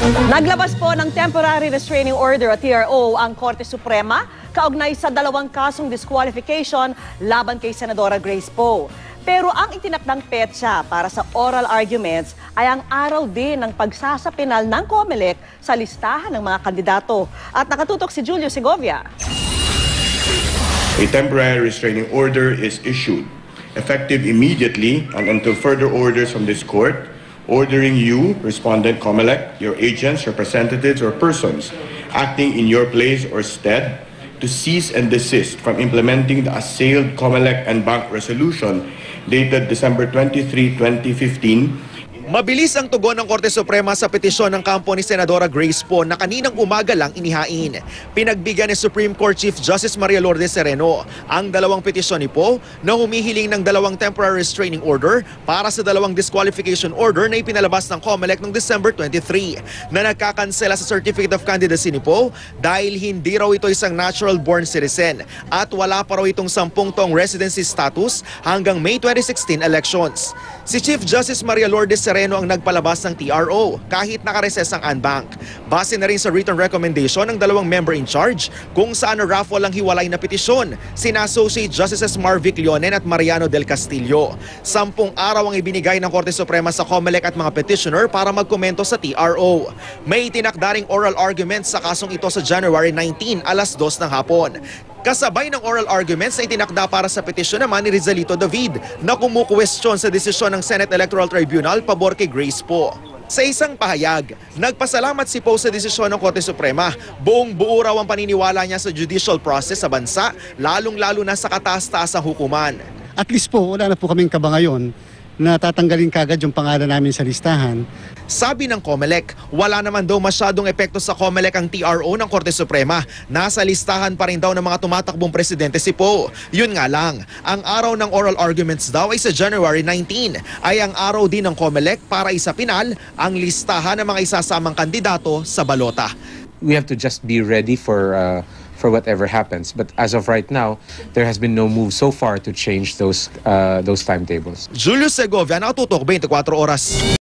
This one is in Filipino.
Naglabas po ng temporary restraining order at TRO ang Korte Suprema kaugnay sa dalawang kasong disqualification laban kay Senadora Grace Poe. Pero ang itinakdang petsa para sa oral arguments ay ang araw din ng pagsasapinal ng COMELEC sa listahan ng mga kandidato. At nakatutok si Julio Segovia. A temporary restraining order is issued, effective immediately and until further orders from this court, ordering you, Respondent COMELEC, your agents, representatives, or persons acting in your place or stead to cease and desist from implementing the assailed COMELEC and bank resolution dated December 23, 2015. Mabilis ang tugon ng Korte Suprema sa petisyon ng kampo ni Senadora Grace Poe na kaninang umaga lang inihain. Pinagbigyan ni Supreme Court Chief Justice Maria Lourdes Sereno ang dalawang petisyon ni Poe na humihiling ng dalawang temporary restraining order para sa dalawang disqualification order na ipinalabas ng COMELEC noong December 23 na nagkakansela sa Certificate of Candidacy ni Poe dahil hindi raw ito isang natural-born citizen at wala pa raw itong 10 taong residency status hanggang May 2016 elections. Si Chief Justice Maria Lourdes Sereno ang nagpalabas ng TRO kahit nakareses ang Anbank. Base na rin sa written recommendation ng dalawang member in charge kung saan na-raffle ang hiwalay na petisyon, sina Associate Justices Marvic Leonen at Mariano del Castillo. 10 araw ang ibinigay ng Korte Suprema sa COMELEC at mga petitioner para magkomento sa TRO. May itinakdaring oral arguments sa kasong ito sa January 19, alas 2 ng hapon. Kasabay ng oral arguments na itinakda para sa petisyon naman ni Rizalito David na kumukwestiyon sa desisyon ng Senate Electoral Tribunal pabor kay Grace Poe. Sa isang pahayag, nagpasalamat si Poe sa desisyon ng Korte Suprema. Buong-buo raw ang paniniwala niya sa judicial process sa bansa, lalong-lalo na sa kataas-taasang hukuman. At least po, wala na po kaming kaba ngayon na tatanggalin kagad yung pangalan namin sa listahan. Sabi ng COMELEC, wala naman daw masyadong epekto sa COMELEC ang TRO ng Korte Suprema. Nasa listahan pa rin daw ng mga tumatakbong presidente si Poe. Yun nga lang, ang araw ng oral arguments daw ay sa January 19, ay ang araw din ng COMELEC para isapinal ang listahan ng mga isasamang kandidato sa balota. We have to just be ready for whatever happens. But as of right now, there has been no move so far to change those timetables. Julio Segovia, Nakatutok, 24 Oras.